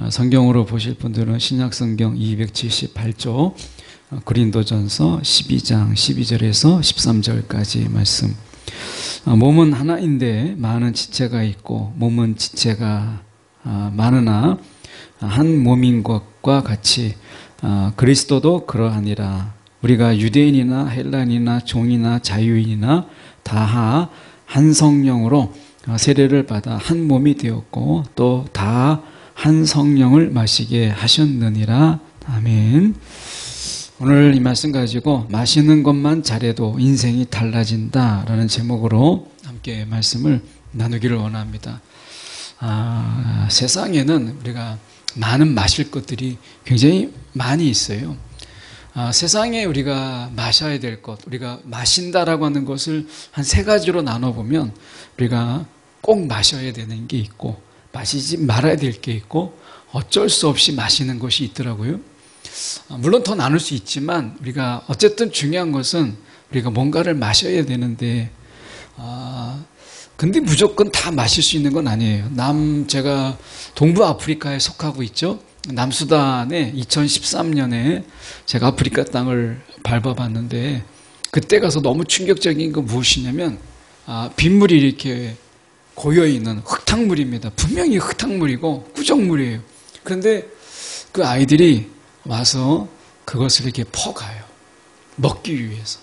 성경으로 보실 분들은 신약성경 278조 고린도전서 12장 12절에서 13절까지 말씀. 몸은 하나인데 많은 지체가 있고 몸은 지체가 많으나 한 몸인 것과 같이 그리스도도 그러하니라. 우리가 유대인이나 헬란이나 종이나 자유인이나 다 한 성령으로 세례를 받아 한 몸이 되었고 또 다 한 성령을 마시게 하셨느니라. 아멘. 오늘 이 말씀 가지고 마시는 것만 잘해도 인생이 달라진다라는 제목으로 함께 말씀을 나누기를 원합니다. 세상에는 우리가 많은 마실 것들이 굉장히 많이 있어요. 세상에 우리가 마셔야 될 것, 우리가 마신다라고 하는 것을 한 세 가지로 나눠보면 우리가 꼭 마셔야 되는 게 있고 마시지 말아야 될 게 있고 어쩔 수 없이 마시는 것이 있더라고요. 물론 더 나눌 수 있지만 우리가 어쨌든 중요한 것은 우리가 뭔가를 마셔야 되는데 근데 무조건 다 마실 수 있는 건 아니에요. 제가 동부 아프리카에 속하고 있죠. 남수단에 2013년에 제가 아프리카 땅을 밟아봤는데 그때 가서 너무 충격적인 건 무엇이냐면 빗물이 이렇게 고여있는 흙탕물입니다. 분명히 흙탕물이고 꾸정물이에요. 그런데 그 아이들이 와서 그것을 이렇게 퍼가요. 먹기 위해서.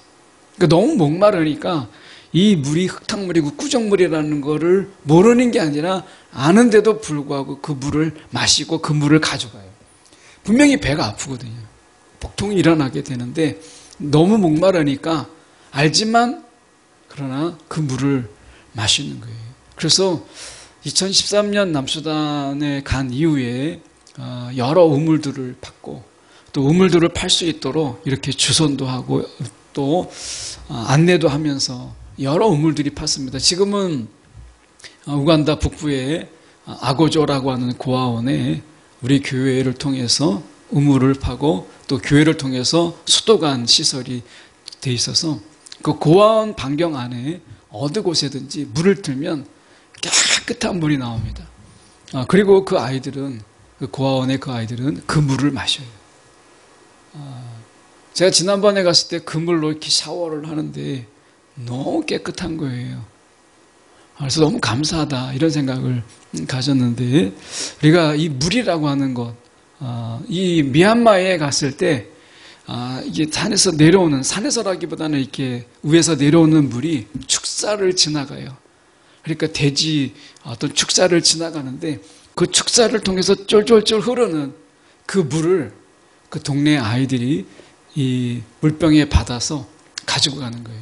그러니까 너무 목마르니까 이 물이 흙탕물이고 꾸정물이라는 거를 모르는 게 아니라 아는데도 불구하고 그 물을 마시고 그 물을 가져가요. 분명히 배가 아프거든요. 복통이 일어나게 되는데 너무 목마르니까 알지만 그러나 그 물을 마시는 거예요. 그래서 2013년 남수단에 간 이후에 여러 우물들을 팠고 또 우물들을 팔 수 있도록 이렇게 주선도 하고 또 안내도 하면서 여러 우물들이 팠습니다. 지금은 우간다 북부의 아고조라고 하는 고아원에 우리 교회를 통해서 우물을 파고 또 교회를 통해서 수도관 시설이 돼 있어서 그 고아원 반경 안에 어느 곳에든지 물을 틀면 깨끗한 물이 나옵니다. 그리고 그 아이들은 그 고아원의 그 아이들은 그 물을 마셔요. 제가 지난번에 갔을 때 그 물로 이렇게 샤워를 하는데 너무 깨끗한 거예요. 그래서 너무 감사하다 이런 생각을 가졌는데 우리가 이 물이라고 하는 것, 이 미얀마에 갔을 때 이게 산에서 내려오는, 산에서라기보다는 이렇게 위에서 내려오는 물이 축사를 지나가요. 그러니까 대지 어떤 축사를 지나가는데 그 축사를 통해서 쫄쫄쫄 흐르는 그 물을 그 동네 아이들이 이 물병에 받아서 가지고 가는 거예요.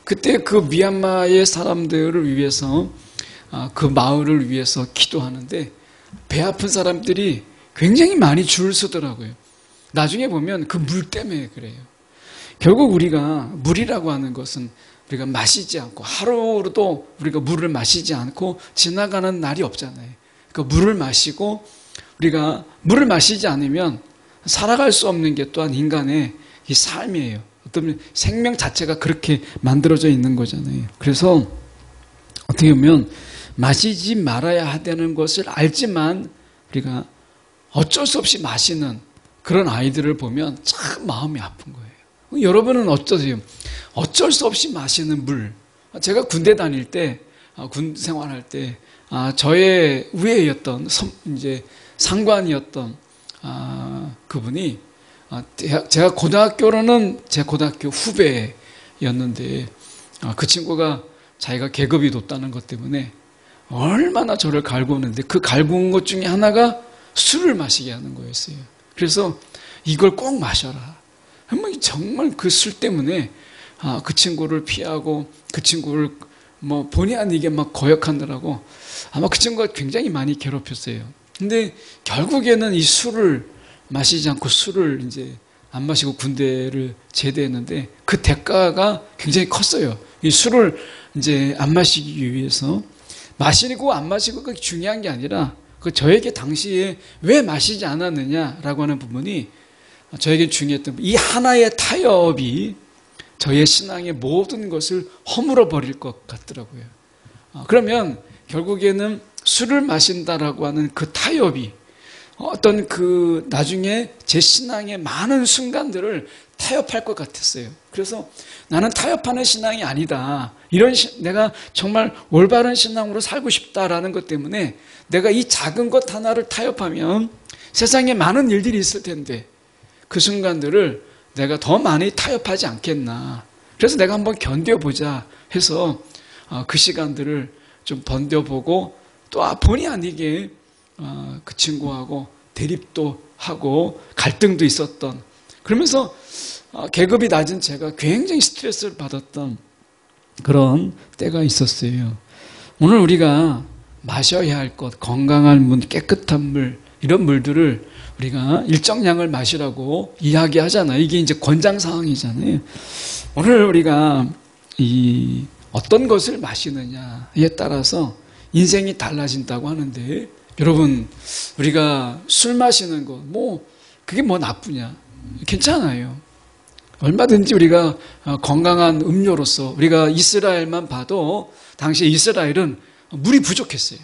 그때 그 미얀마의 사람들을 위해서 그 마을을 위해서 기도하는데 배 아픈 사람들이 굉장히 많이 줄을 서더라고요. 나중에 보면 그 물 때문에 그래요. 결국 우리가 물이라고 하는 것은 우리가 마시지 않고 하루도 우리가 물을 마시지 않고 지나가는 날이 없잖아요. 그러니까 물을 마시고 우리가 물을 마시지 않으면 살아갈 수 없는 게 또한 인간의 이 삶이에요. 어떤 생명 자체가 그렇게 만들어져 있는 거잖아요. 그래서 어떻게 보면 마시지 말아야 되는 것을 알지만 우리가 어쩔 수 없이 마시는 그런 아이들을 보면 참 마음이 아픈 거예요. 여러분은 어떠세요? 어쩔 수 없이 마시는 물. 제가 군대 다닐 때, 군 생활할 때, 저의 우애였던 이제 상관이었던 그분이 제가 고등학교로는 제 고등학교 후배였는데 그 친구가 자기가 계급이 높다는 것 때문에 얼마나 저를 갈구었는데 그 갈구는 것 중에 하나가 술을 마시게 하는 거였어요. 그래서 이걸 꼭 마셔라. 정말 그 술 때문에 그 친구를 피하고 그 친구를 뭐 본의 아니게 막 거역하느라고 아마 그 친구가 굉장히 많이 괴롭혔어요. 근데 결국에는 이 술을 마시지 않고 술을 이제 안 마시고 군대를 제대했는데 그 대가가 굉장히 컸어요. 이 술을 이제 안 마시기 위해서 마시고 안 마시고 그게 중요한 게 아니라 그 저에게 당시에 왜 마시지 않았느냐라고 하는 부분이 저에게 중요했던 이 하나의 타협이 저의 신앙의 모든 것을 허물어 버릴 것 같더라고요. 그러면 결국에는 술을 마신다라고 하는 그 타협이 어떤 그 나중에 제 신앙의 많은 순간들을 타협할 것 같았어요. 그래서 나는 타협하는 신앙이 아니다. 내가 정말 올바른 신앙으로 살고 싶다라는 것 때문에 내가 이 작은 것 하나를 타협하면 세상에 많은 일들이 있을 텐데 그 순간들을 내가 더 많이 타협하지 않겠나. 그래서 내가 한번 견뎌보자 해서 그 시간들을 좀 번뎌보고 또 본의 아니게 그 친구하고 대립도 하고 갈등도 있었던, 그러면서 계급이 낮은 제가 굉장히 스트레스를 받았던 그런 때가 있었어요. 오늘 우리가 마셔야 할 것, 건강한 물, 깨끗한 물, 이런 물들을 우리가 일정량을 마시라고 이야기하잖아요. 이게 이제 권장사항이잖아요. 오늘 우리가 어떤 것을 마시느냐에 따라서 인생이 달라진다고 하는데, 여러분, 우리가 술 마시는 것, 그게 뭐 나쁘냐? 괜찮아요. 얼마든지 우리가 건강한 음료로서, 우리가 이스라엘만 봐도 당시 이스라엘은 물이 부족했어요.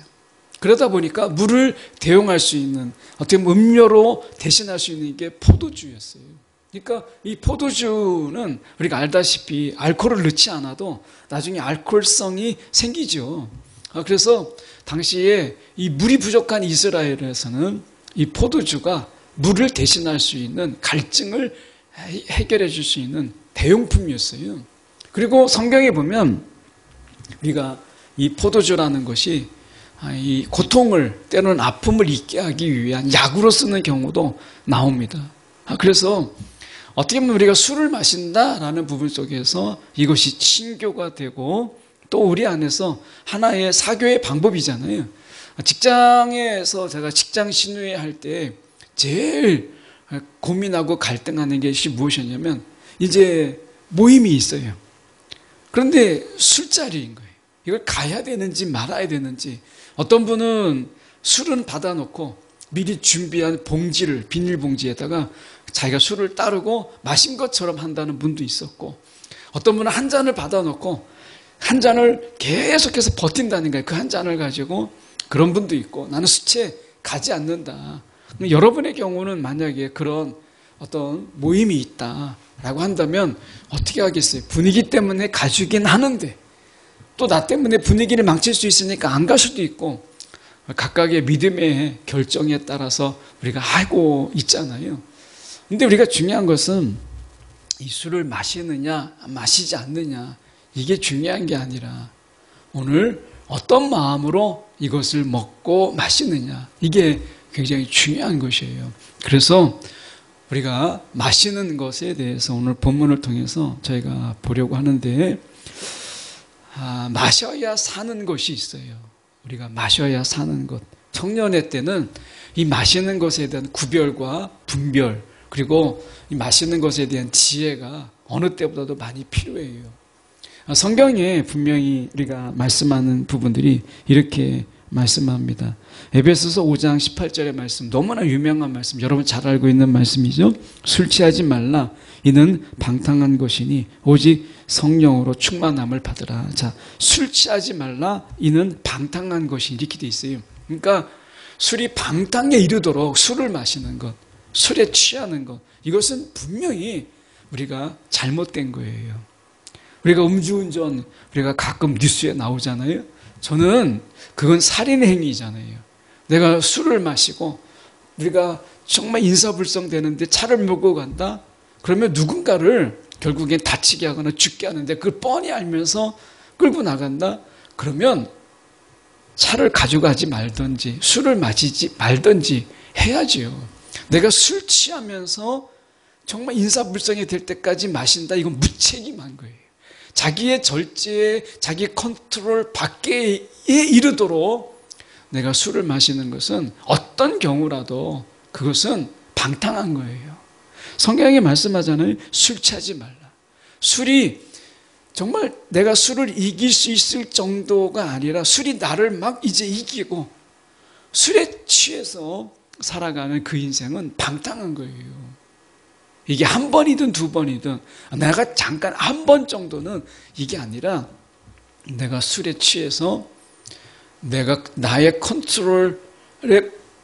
그러다 보니까 물을 대용할 수 있는, 어떻게 보면 음료로 대신할 수 있는 게 포도주였어요. 그러니까 이 포도주는 우리가 알다시피 알코올을 넣지 않아도 나중에 알코올성이 생기죠. 그래서 당시에 이 물이 부족한 이스라엘에서는 이 포도주가 물을 대신할 수 있는, 갈증을 해결해 줄 수 있는 대용품이었어요. 그리고 성경에 보면 우리가 이 포도주라는 것이 이 고통을, 때로는 아픔을 잊게 하기 위한 약으로 쓰는 경우도 나옵니다. 그래서 어떻게 보면 우리가 술을 마신다라는 부분 속에서 이것이 친교가 되고 또 우리 안에서 하나의 사교의 방법이잖아요. 직장에서 제가 직장 신우회 할 때 제일 고민하고 갈등하는 것이 무엇이었냐면, 이제 모임이 있어요. 그런데 술자리인 거예요. 이걸 가야 되는지 말아야 되는지. 어떤 분은 술은 받아놓고 미리 준비한 봉지를, 비닐봉지에다가 자기가 술을 따르고 마신 것처럼 한다는 분도 있었고, 어떤 분은 한 잔을 받아놓고 한 잔을 계속해서 버틴다는 거예요. 그 한 잔을 가지고. 그런 분도 있고, 나는 수채 가지 않는다. 여러분의 경우는 만약에 그런 어떤 모임이 있다라고 한다면 어떻게 하겠어요? 분위기 때문에 가주긴 하는데 또 나 때문에 분위기를 망칠 수 있으니까 안 갈 수도 있고, 각각의 믿음의 결정에 따라서 우리가 하고 있잖아요. 근데 우리가 중요한 것은 이 술을 마시느냐 마시지 않느냐, 이게 중요한 게 아니라 오늘 어떤 마음으로 이것을 먹고 마시느냐, 이게 굉장히 중요한 것이에요. 그래서 우리가 마시는 것에 대해서 오늘 본문을 통해서 저희가 보려고 하는데, 마셔야 사는 것이 있어요. 우리가 마셔야 사는 것. 청년의 때는 이 마시는 것에 대한 구별과 분별, 그리고 이 마시는 것에 대한 지혜가 어느 때보다도 많이 필요해요. 성경에 분명히 우리가 말씀하는 부분들이 이렇게 말씀합니다. 에베소서 5장 18절의 말씀, 너무나 유명한 말씀, 여러분 잘 알고 있는 말씀이죠. 술 취하지 말라, 이는 방탕한 것이니 오직 성령으로 충만함을 받으라. 자, 술 취하지 말라, 이는 방탕한 것이, 이렇게 돼 있어요. 그러니까 술이 방탕에 이르도록 술을 마시는 것, 술에 취하는 것, 이것은 분명히 우리가 잘못된 거예요. 우리가 음주운전, 우리가 가끔 뉴스에 나오잖아요. 저는 그건 살인행위잖아요. 내가 술을 마시고 우리가 정말 인사불성 되는데 차를 몰고 간다? 그러면 누군가를 결국엔 다치게 하거나 죽게 하는데 그걸 뻔히 알면서 끌고 나간다? 그러면 차를 가져가지 말든지 술을 마시지 말든지 해야지요. 내가 술 취하면서 정말 인사불성이 될 때까지 마신다? 이건 무책임한 거예요. 자기의 절제에, 자기의 컨트롤 밖에 이르도록 내가 술을 마시는 것은 어떤 경우라도 그것은 방탕한 거예요. 성경에 말씀하잖아요. 술 취하지 말라. 술이 정말 내가 술을 이길 수 있을 정도가 아니라 술이 나를 막 이제 이기고 술에 취해서 살아가는 그 인생은 방탕한 거예요. 이게 한 번이든 두 번이든 내가 잠깐 한 번 정도는 이게 아니라 내가 술에 취해서 내가 나의 컨트롤에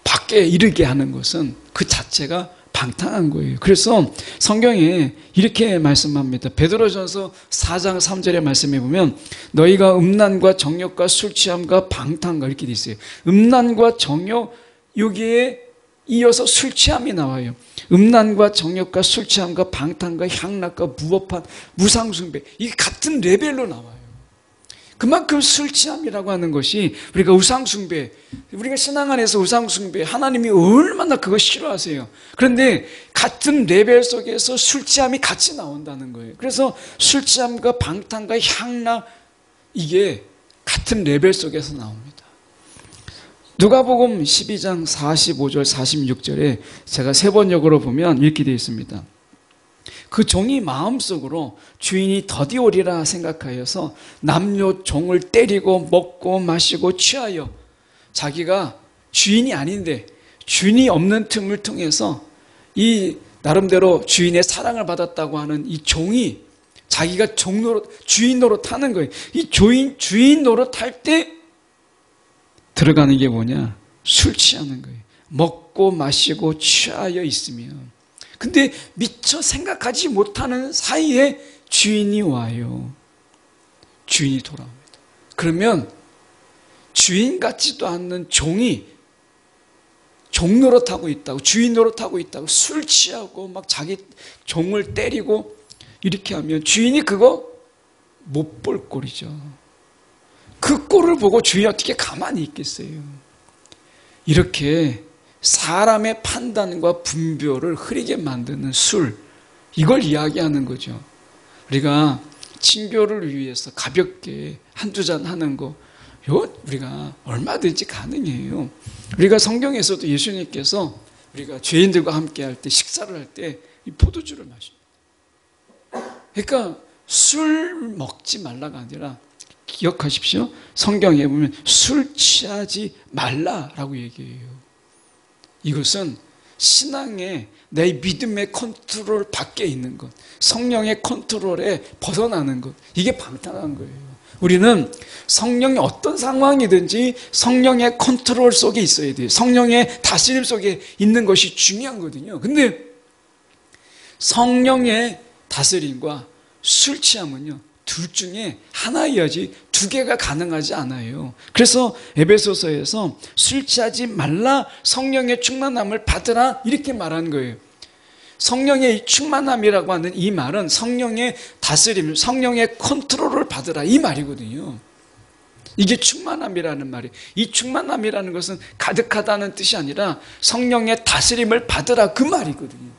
밖에 밖에 이르게 하는 것은 그 자체가 방탕한 거예요. 그래서 성경에 이렇게 말씀합니다. 베드로전서 4장 3절의 말씀에 보면 너희가 음란과 정욕과 술 취함과 방탕과 이렇게 돼 있어요. 음란과 정욕, 여기에 이어서 술 취함이 나와요. 음란과 정욕과 술 취함과 방탕과 향락과 무법한 무상숭배, 이게 같은 레벨로 나와요. 그만큼 술 취함이라고 하는 것이 우리가 우상숭배, 우리가 신앙 안에서 우상숭배, 하나님이 얼마나 그거 싫어하세요. 그런데 같은 레벨 속에서 술 취함이 같이 나온다는 거예요. 그래서 술 취함과 방탕과 향락, 이게 같은 레벨 속에서 나옵니다. 누가복음 12장 45절 46절에 제가 세번역으로 보면 이렇게 되어 있습니다. 그 종이 마음속으로 주인이 더디오리라 생각하여서 남녀 종을 때리고 먹고 마시고 취하여, 자기가 주인이 아닌데 주인이 없는 틈을 통해서 이 나름대로 주인의 사랑을 받았다고 하는 이 종이 자기가 주인 노릇하는 거예요. 이 주인 노릇할 때 들어가는 게 뭐냐? 술 취하는 거예요. 먹고 마시고 취하여 있으면. 근데 미처 생각하지 못하는 사이에 주인이 와요. 주인이 돌아옵니다. 그러면 주인 같지도 않는 종이 종 노릇하고 있다고, 주인 노릇하고 있다고 술 취하고 막 자기 종을 때리고 이렇게 하면 주인이 그거 못 볼 꼴이죠. 그 꼴을 보고 주인이 어떻게 가만히 있겠어요. 이렇게 사람의 판단과 분별을 흐리게 만드는 술, 이걸 이야기하는 거죠. 우리가 친교를 위해서 가볍게 한두 잔 하는 거, 우리가 얼마든지 가능해요. 우리가 성경에서도 예수님께서 우리가 죄인들과 함께 할 때, 식사를 할 때 이 포도주를 마십니다. 그러니까 술 먹지 말라가 아니라, 기억하십시오. 성경에 보면 술 취하지 말라라고 얘기해요. 이것은 신앙의 내 믿음의 컨트롤 밖에 있는 것, 성령의 컨트롤에 벗어나는 것, 이게 방탕한 거예요. 우리는 성령이 어떤 상황이든지 성령의 컨트롤 속에 있어야 돼요. 성령의 다스림 속에 있는 것이 중요하거든요. 근데 성령의 다스림과 술 취함은요, 둘 중에 하나여야지 두 개가 가능하지 않아요. 그래서 에베소서에서 술 취하지 말라, 성령의 충만함을 받으라, 이렇게 말한 거예요. 성령의 충만함이라고 하는 이 말은 성령의 다스림, 성령의 컨트롤을 받으라, 이 말이거든요. 이게 충만함이라는 말이에요. 이 충만함이라는 것은 가득하다는 뜻이 아니라 성령의 다스림을 받으라, 그 말이거든요.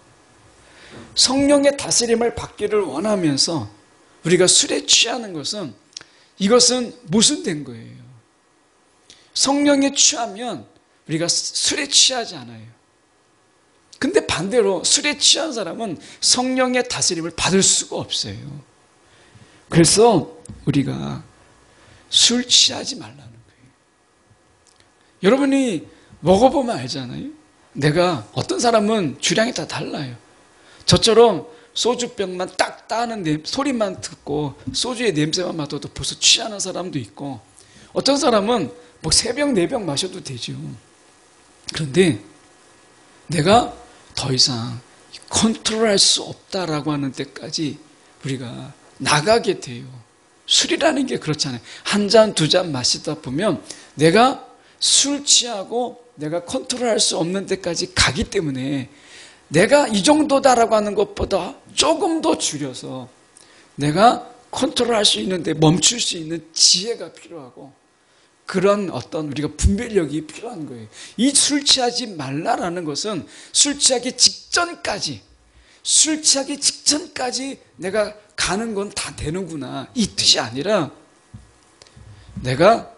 성령의 다스림을 받기를 원하면서 우리가 술에 취하는 것은, 이것은 모순된 거예요. 성령에 취하면 우리가 술에 취하지 않아요. 근데 반대로 술에 취한 사람은 성령의 다스림을 받을 수가 없어요. 그래서 우리가 술 취하지 말라는 거예요. 여러분이 먹어보면 알잖아요. 내가, 어떤 사람은 주량이 다 달라요. 저처럼 소주병만 딱 따는 소리만 듣고 소주의 냄새만 맡아도 벌써 취하는 사람도 있고, 어떤 사람은 뭐 3병, 4병 마셔도 되죠. 그런데 내가 더 이상 컨트롤할 수 없다라고 하는 때까지 우리가 나가게 돼요. 술이라는 게 그렇잖아요. 한 잔, 두 잔 마시다 보면 내가 술 취하고 내가 컨트롤할 수 없는 데까지 가기 때문에 내가 이 정도다라고 하는 것보다 조금 더 줄여서 내가 컨트롤할 수 있는데 멈출 수 있는 지혜가 필요하고, 그런 어떤 우리가 분별력이 필요한 거예요. 이 술 취하지 말라라는 것은 술 취하기 직전까지 내가 가는 건 다 되는구나, 이 뜻이 아니라 내가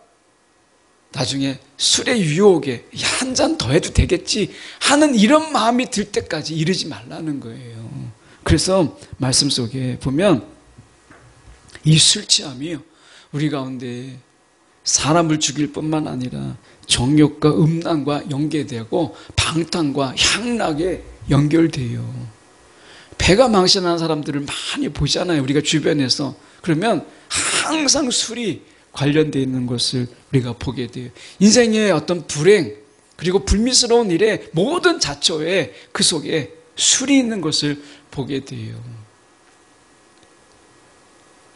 나중에 술의 유혹에 한 잔 더 해도 되겠지 하는 이런 마음이 들 때까지 이르지 말라는 거예요. 그래서 말씀 속에 보면 이 술 취함이 우리 가운데 사람을 죽일 뿐만 아니라 정욕과 음란과 연계되고 방탕과 향락에 연결돼요. 배가 망신하는 사람들을 많이 보잖아요, 우리가 주변에서. 그러면 항상 술이 관련되어 있는 것을 우리가 보게 돼요. 인생의 어떤 불행, 그리고 불미스러운 일의 모든 자초에 그 속에 술이 있는 것을 보게 돼요.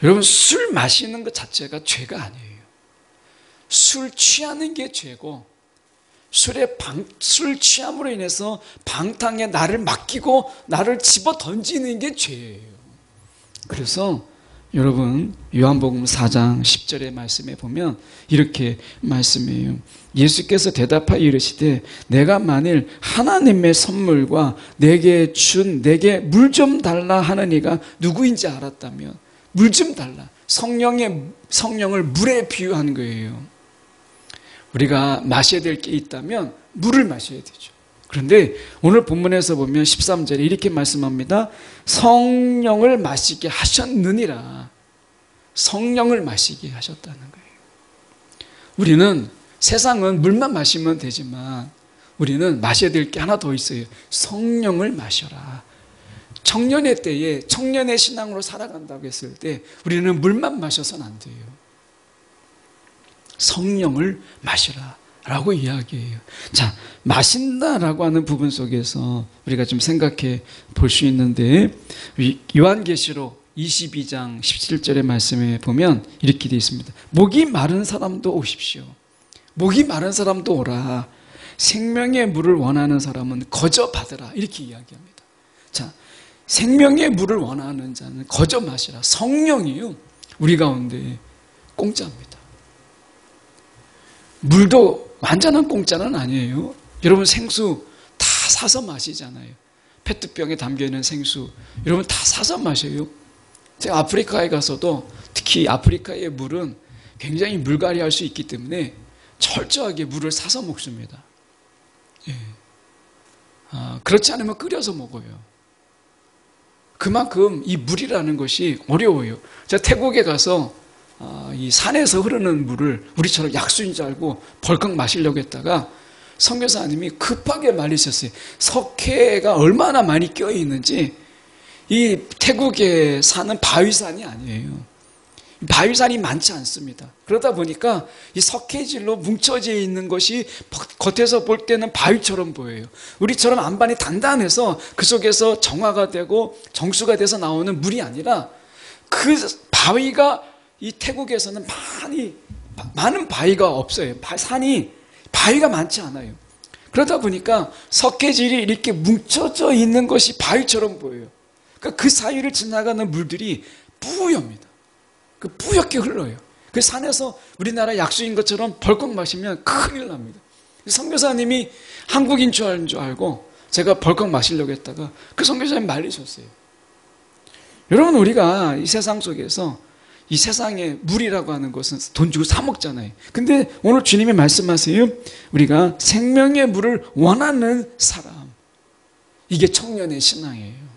여러분, 술 마시는 것 자체가 죄가 아니에요. 술 취하는 게 죄고, 술 취함으로 인해서 방탕에 나를 맡기고 나를 집어 던지는 게 죄예요. 그래서 여러분, 요한복음 4장 10절의 말씀에 보면 이렇게 말씀해요. 예수께서 대답하여 이르시되 내가 만일 하나님의 선물과 내게 물 좀 달라 하는 이가 누구인지 알았다면, 물 좀 달라, 성령을 물에 비유한 거예요. 우리가 마셔야 될 게 있다면 물을 마셔야 되죠. 그런데 오늘 본문에서 보면 13절에 이렇게 말씀합니다. 성령을 마시게 하셨느니라. 성령을 마시게 하셨다는 거예요. 우리는 세상은 물만 마시면 되지만 우리는 마셔야 될 게 하나 더 있어요. 성령을 마셔라. 청년의 때에 청년의 신앙으로 살아간다고 했을 때 우리는 물만 마셔서는 안 돼요. 성령을 마시라 라고 이야기해요. 자, 마신다라고 하는 부분 속에서 우리가 좀 생각해 볼 수 있는데, 요한계시록 22장 17절의 말씀에 보면 이렇게 되어 있습니다. 목이 마른 사람도 오십시오. 목이 마른 사람도 오라. 생명의 물을 원하는 사람은 거저 받으라. 이렇게 이야기합니다. 자, 생명의 물을 원하는 자는 거저 마시라. 성령이요, 우리 가운데 공짜입니다. 물도 완전한 공짜는 아니에요. 여러분, 생수 다 사서 마시잖아요. 페트병에 담겨있는 생수 여러분 다 사서 마셔요. 제가 아프리카에 가서도 특히 아프리카의 물은 굉장히 물갈이 할 수 있기 때문에 철저하게 물을 사서 먹습니다. 예. 그렇지 않으면 끓여서 먹어요. 그만큼 이 물이라는 것이 어려워요. 제가 태국에 가서 이 산에서 흐르는 물을 우리처럼 약수인 줄 알고 벌컥 마시려고 했다가 선교사님이 급하게 말리셨어요. 석회가 얼마나 많이 껴 있는지. 이 태국에 사는 바위산이 아니에요. 바위산이 많지 않습니다. 그러다 보니까 이 석회질로 뭉쳐져 있는 것이 겉에서 볼 때는 바위처럼 보여요. 우리처럼 안반이 단단해서 그 속에서 정화가 되고 정수가 돼서 나오는 물이 아니라 그 바위가, 이 태국에서는 많은 바위가 없어요. 바위가 많지 않아요. 그러다 보니까 석회질이 이렇게 뭉쳐져 있는 것이 바위처럼 보여요. 그러니까 그 사이를 지나가는 물들이 뿌엽니다. 뿌옇게 흘러요. 그 산에서 우리나라 약수인 것처럼 벌컥 마시면 큰일 납니다. 선교사님이 한국인 줄 알고 제가 벌컥 마시려고 했다가 그 선교사님 말리셨어요. 여러분, 우리가 이 세상 속에서 이 세상의 물이라고 하는 것은 돈 주고 사 먹잖아요. 근데 오늘 주님이 말씀하세요. 우리가 생명의 물을 원하는 사람. 이게 청년의 신앙이에요.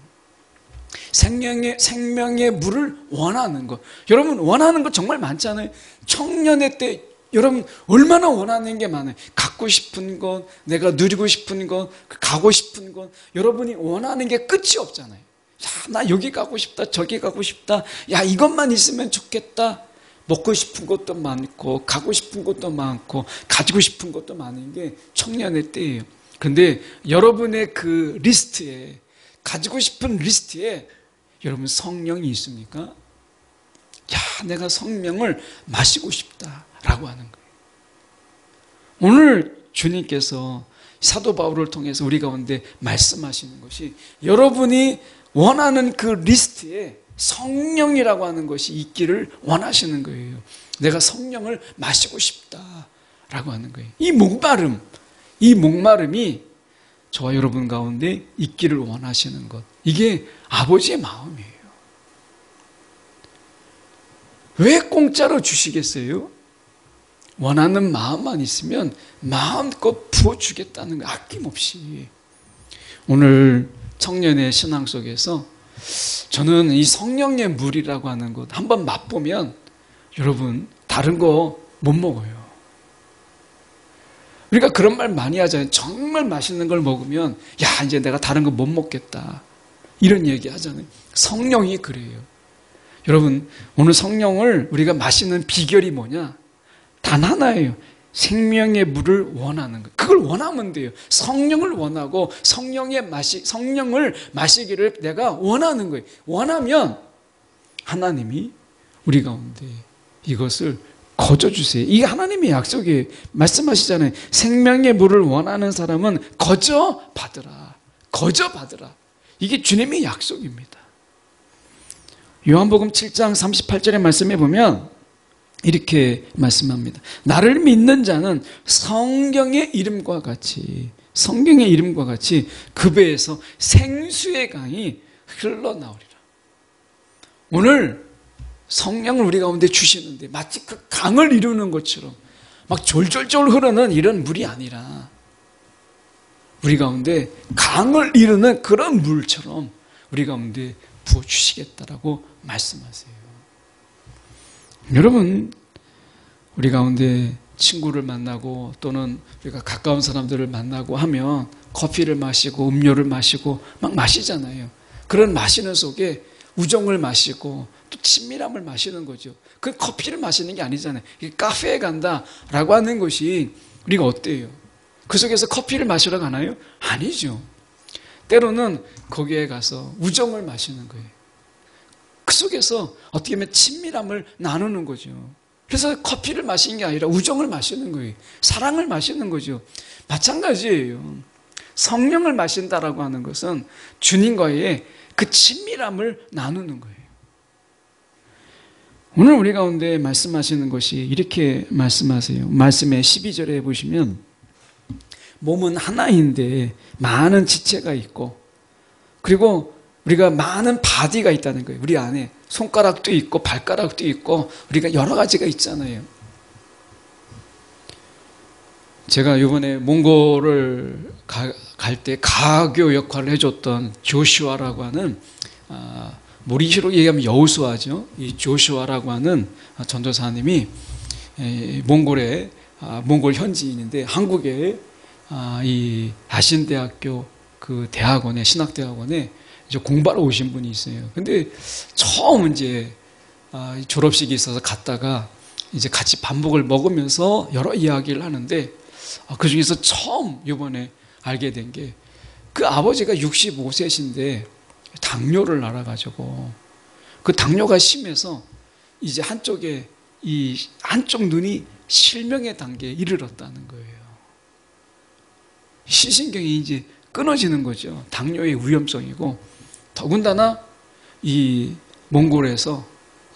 생명의 물을 원하는 것. 여러분, 원하는 것 정말 많잖아요. 청년의 때 여러분 얼마나 원하는 게 많아요. 갖고 싶은 것, 내가 누리고 싶은 것, 가고 싶은 것. 여러분이 원하는 게 끝이 없잖아요. 야, 나 여기 가고 싶다, 저기 가고 싶다. 야, 이것만 있으면 좋겠다. 먹고 싶은 것도 많고, 가고 싶은 것도 많고, 가지고 싶은 것도 많은 게 청년의 때예요. 그런데 여러분의 그 리스트에, 가지고 싶은 리스트에 여러분 성령이 있습니까? 야, 내가 성령을 마시고 싶다라고 하는 거예요. 오늘 주님께서 사도 바울을 통해서 우리 가운데 말씀하시는 것이 여러분이 원하는 그 리스트에 성령이라고 하는 것이 있기를 원하시는 거예요. 내가 성령을 마시고 싶다라고 하는 거예요. 이 목마름이 저와 여러분 가운데 있기를 원하시는 것. 이게 아버지의 마음이에요. 왜 공짜로 주시겠어요? 원하는 마음만 있으면 마음껏 부어주겠다는 거, 아낌없이. 오늘 청년의 신앙 속에서 저는 이 성령의 물이라고 하는 것 한번 맛보면 여러분 다른 거 못 먹어요. 우리가 그런 말 많이 하잖아요. 정말 맛있는 걸 먹으면 야, 이제 내가 다른 거 못 먹겠다, 이런 얘기 하잖아요. 성령이 그래요. 여러분, 오늘 성령을 우리가 마시는 비결이 뭐냐? 단 하나예요. 생명의 물을 원하는 거예요. 그걸 원하면 돼요. 성령을 원하고 성령을 마시기를 내가 원하는 거예요. 원하면 하나님이 우리 가운데 이것을 거저주세요. 이게 하나님의 약속이에요. 말씀하시잖아요. 생명의 물을 원하는 사람은 거저받으라. 거저받으라. 이게 주님의 약속입니다. 요한복음 7장 38절의 말씀에 보면 이렇게 말씀합니다. 나를 믿는 자는 성경의 이름과 같이 그 배에서 생수의 강이 흘러나오리라. 오늘 성령을 우리 가운데 주시는데 마치 그 강을 이루는 것처럼 막 졸졸졸 흐르는 이런 물이 아니라 우리 가운데 강을 이루는 그런 물처럼 우리 가운데 부어주시겠다라고 말씀하세요. 여러분, 우리 가운데 친구를 만나고 또는 우리가 가까운 사람들을 만나고 하면 커피를 마시고 음료를 마시고 막 마시잖아요. 그런 마시는 속에 우정을 마시고 또 친밀함을 마시는 거죠. 그 커피를 마시는 게 아니잖아요. 카페에 간다라고 하는 것이 우리가 어때요? 그 속에서 커피를 마시러 가나요? 아니죠. 때로는 거기에 가서 우정을 마시는 거예요. 그 속에서 어떻게 보면 친밀함을 나누는 거죠. 그래서 커피를 마시는 게 아니라 우정을 마시는 거예요. 사랑을 마시는 거죠. 마찬가지예요. 성령을 마신다라고 하는 것은 주님과의 그 친밀함을 나누는 거예요. 오늘 우리 가운데 말씀하시는 것이 이렇게 말씀하세요. 말씀의 12절에 보시면 몸은 하나인데 많은 지체가 있고 그리고 우리가 많은 바디가 있다는 거예요. 우리 안에 손가락도 있고 발가락도 있고 우리가 여러 가지가 있잖아요. 제가 이번에 몽골을 갈 때 가교 역할을 해줬던 조슈아라고 하는 모리시로 얘기하면 여호수아죠. 이 조슈아라고 하는 전도사님이 몽골 현지인인데 한국에 이 아신대학교 그 대학원에 신학대학원에 이제 공부하러 오신 분이 있어요. 근데 처음 이제 졸업식이 있어서 갔다가 이제 같이 밥 먹으면서 여러 이야기를 하는데 그 중에서 처음 이번에 알게 된 게 그 아버지가 65세신데 당뇨를 앓아가지고 그 당뇨가 심해서 이제 한쪽 눈이 실명의 단계에 이르렀다는 거예요. 시신경이 이제 끊어지는 거죠. 당뇨의 위험성이고 더군다나 이 몽골에서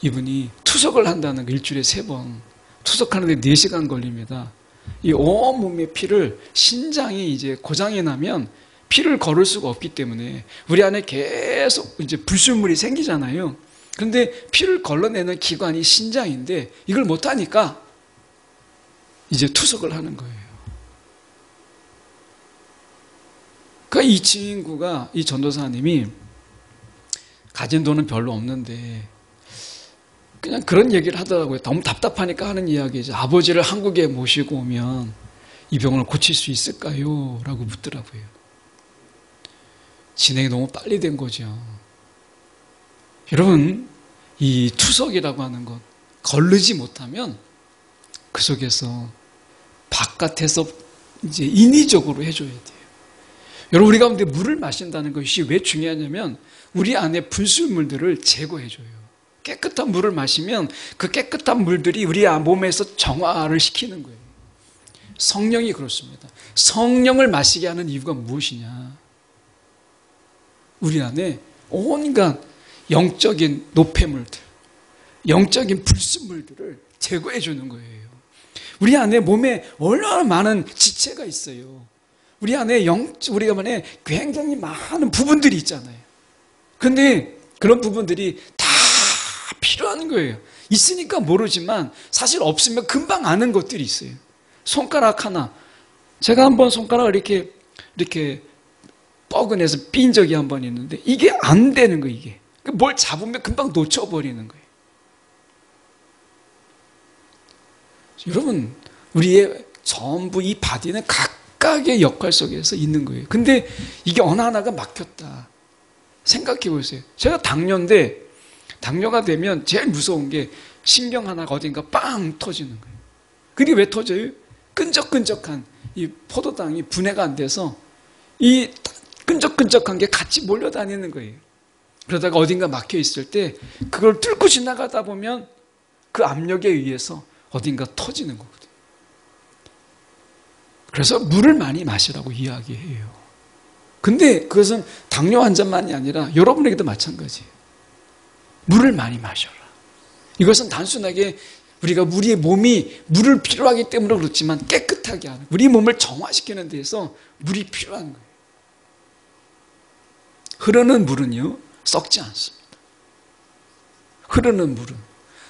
이분이 투석을 한다는 거 일주일에 3번 투석하는데 4시간 걸립니다. 이 온몸의 피를 신장이 이제 고장이 나면 피를 걸을 수가 없기 때문에 우리 안에 계속 이제 불순물이 생기잖아요. 그런데 피를 걸러내는 기관이 신장인데 이걸 못하니까 이제 투석을 하는 거예요. 그러니까 이 친구가 이 전도사님이 가진 돈은 별로 없는데 그냥 그런 얘기를 하더라고요. 너무 답답하니까 하는 이야기죠. 아버지를 한국에 모시고 오면 이 병을 고칠 수 있을까요? 라고 묻더라고요. 진행이 너무 빨리 된 거죠. 여러분, 이 투석이라고 하는 것 거르지 못하면 그 속에서 바깥에서 이제 인위적으로 해줘야 돼요. 여러분, 우리 가운데 물을 마신다는 것이 왜 중요하냐면 우리 안에 불순물들을 제거해줘요. 깨끗한 물을 마시면 그 깨끗한 물들이 우리 몸에서 정화를 시키는 거예요. 성령이 그렇습니다. 성령을 마시게 하는 이유가 무엇이냐? 우리 안에 온갖 영적인 노폐물들, 영적인 불순물들을 제거해 주는 거예요. 우리 안에 몸에 얼마나 많은 지체가 있어요. 우리 안에 굉장히 많은 부분들이 있잖아요. 근데 그런 부분들이 다 필요한 거예요. 있으니까 모르지만 사실 없으면 금방 아는 것들이 있어요. 손가락 하나. 제가 한번 손가락을 이렇게 뻐근해서 삔 적이 한 번 있는데 이게 안 되는 거예요. 이게. 뭘 잡으면 금방 놓쳐버리는 거예요. 여러분, 우리의 전부 이 바디는 각각의 역할 속에서 있는 거예요. 근데 이게 어느 하나가 막혔다. 생각해 보세요. 제가 당뇨가 되면 제일 무서운 게 신경 하나가 어딘가 빵 터지는 거예요. 그게 왜 터져요? 끈적끈적한 이 포도당이 분해가 안 돼서 이 끈적끈적한 게 같이 몰려다니는 거예요. 그러다가 어딘가 막혀 있을 때 그걸 뚫고 지나가다 보면 그 압력에 의해서 어딘가 터지는 거거든요. 그래서 물을 많이 마시라고 이야기해요. 근데 그것은 당뇨 환자만이 아니라 여러분에게도 마찬가지예요. 물을 많이 마셔라. 이것은 단순하게 우리가 우리의 몸이 물을 필요하기 때문에 그렇지만 깨끗하게 하는, 우리 몸을 정화시키는 데서 물이 필요한 거예요. 흐르는 물은요, 썩지 않습니다. 흐르는 물은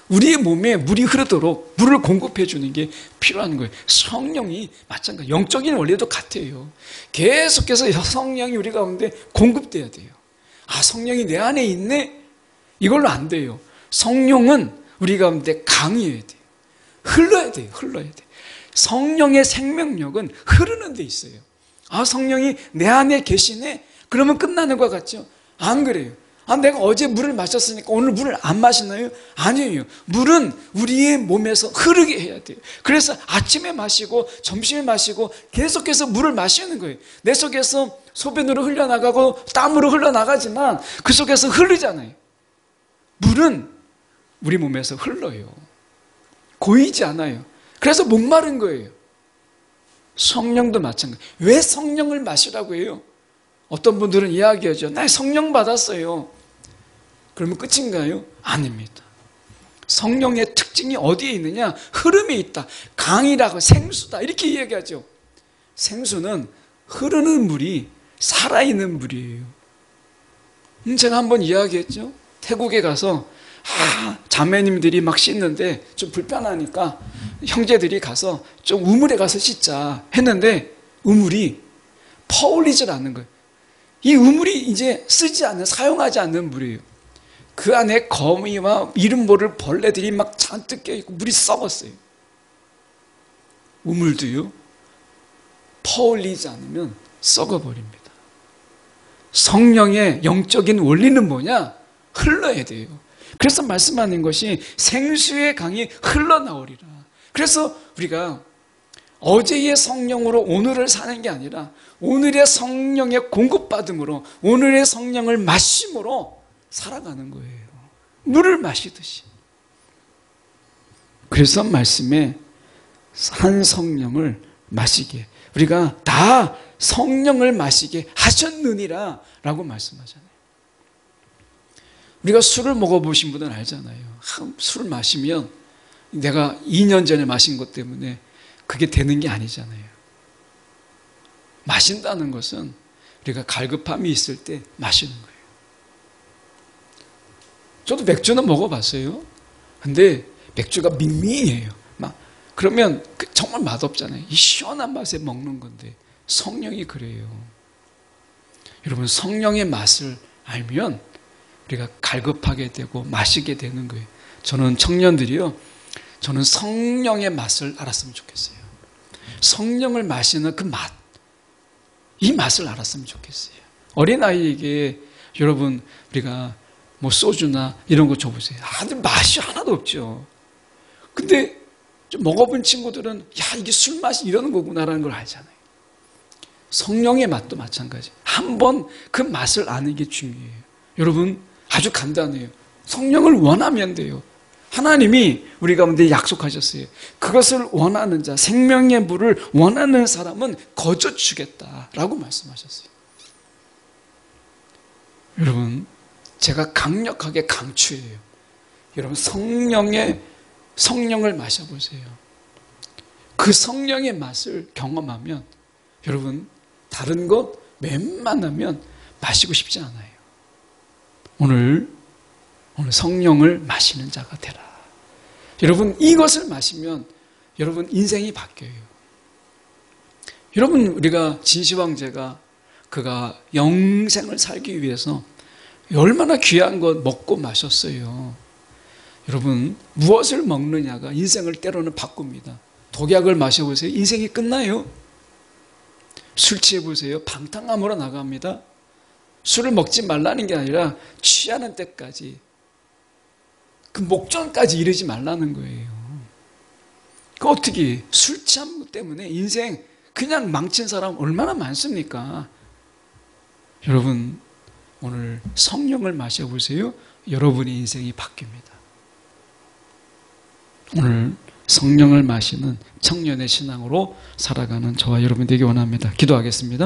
우리의 몸에 물이 흐르도록 물을 공급해 주는 게 필요한 거예요. 성령이 마찬가지, 영적인 원리도 같아요. 계속해서 성령이 우리 가운데 공급돼야 돼요. 아, 성령이 내 안에 있네? 이걸로 안 돼요. 성령은 우리 가운데 강해야 돼요. 흘러야 돼요. 흘러야 돼요. 성령의 생명력은 흐르는 데 있어요. 아, 성령이 내 안에 계시네? 그러면 끝나는 것 같죠? 안 그래요. 아, 내가 어제 물을 마셨으니까 오늘 물을 안 마시나요? 아니에요. 물은 우리의 몸에서 흐르게 해야 돼요. 그래서 아침에 마시고 점심에 마시고 계속해서 물을 마시는 거예요. 내 속에서 소변으로 흘러나가고 땀으로 흘러나가지만 그 속에서 흐르잖아요. 물은 우리 몸에서 흘러요. 고이지 않아요. 그래서 목마른 거예요. 성령도 마찬가지. 왜 성령을 마시라고 해요? 어떤 분들은 이야기하죠. 나 성령 받았어요. 그러면 끝인가요? 아닙니다. 성령의 특징이 어디에 있느냐? 흐름에 있다. 강이라고, 생수다. 이렇게 이야기하죠. 생수는 흐르는 물이 살아있는 물이에요. 제가 한번 이야기했죠. 태국에 가서 자매님들이 막 씻는데 좀 불편하니까 형제들이 가서 좀 우물에 가서 씻자 했는데 우물이 퍼올리질 않는 거예요. 이 우물이 이제 쓰지 않는, 사용하지 않는 물이에요. 그 안에 거미와 이름 모를 벌레들이 막 잔뜩 껴있고 물이 썩었어요. 우물도요, 퍼올리지 않으면 썩어버립니다. 성령의 영적인 원리는 뭐냐? 흘러야 돼요. 그래서 말씀하는 것이 생수의 강이 흘러나오리라. 그래서 우리가 어제의 성령으로 오늘을 사는 게 아니라 오늘의 성령의 공급받음으로, 오늘의 성령을 마심으로 살아가는 거예요. 물을 마시듯이. 그래서 말씀에 한 성령을 마시게, 우리가 다 성령을 마시게 하셨느니라 라고 말씀하잖아요. 우리가 술을 먹어보신 분은 알잖아요. 술을 마시면 내가 2년 전에 마신 것 때문에 그게 되는 게 아니잖아요. 마신다는 것은 우리가 갈급함이 있을 때 마시는 거예요. 저도 맥주는 먹어봤어요. 근데 맥주가 밍밍해요. 그러면 정말 맛없잖아요. 이 시원한 맛에 먹는 건데 성령이 그래요. 여러분, 성령의 맛을 알면 우리가 갈급하게 되고 마시게 되는 거예요. 저는 청년들이요, 저는 성령의 맛을 알았으면 좋겠어요. 성령을 마시는 그 맛, 이 맛을 알았으면 좋겠어요. 어린아이에게 여러분, 우리가 뭐 소주나 이런 거 줘보세요. 맛이 하나도 없죠. 근데 좀 먹어본 친구들은 야, 이게 술 맛이 이러는 거구나라는 걸 알잖아요. 성령의 맛도 마찬가지. 한번 그 맛을 아는 게 중요해요. 여러분, 아주 간단해요. 성령을 원하면 돼요. 하나님이 우리 가운데 약속하셨어요. 그것을 원하는 자, 생명의 물을 원하는 사람은 거저 주겠다라고 말씀하셨어요. 여러분, 제가 강력하게 강추해요. 여러분, 성령을 마셔보세요. 그 성령의 맛을 경험하면 여러분, 다른 것 웬만하면 마시고 싶지 않아요. 오늘 성령을 마시는 자가 되라. 여러분, 이것을 마시면 여러분 인생이 바뀌어요. 여러분, 우리가 진시황제가 그가 영생을 살기 위해서 얼마나 귀한 것 먹고 마셨어요. 여러분, 무엇을 먹느냐가 인생을 때로는 바꿉니다. 독약을 마셔보세요. 인생이 끝나요. 술 취해보세요. 방탕함으로 나갑니다. 술을 먹지 말라는 게 아니라 취하는 때까지, 그 목전까지 이르지 말라는 거예요. 그 어떻게 술 취한 때문에 인생 그냥 망친 사람 얼마나 많습니까? 여러분 오늘 성령을 마셔보세요. 여러분의 인생이 바뀝니다. 오늘 성령을 마시는 청년의 신앙으로 살아가는 저와 여러분 되기 원합니다. 기도하겠습니다.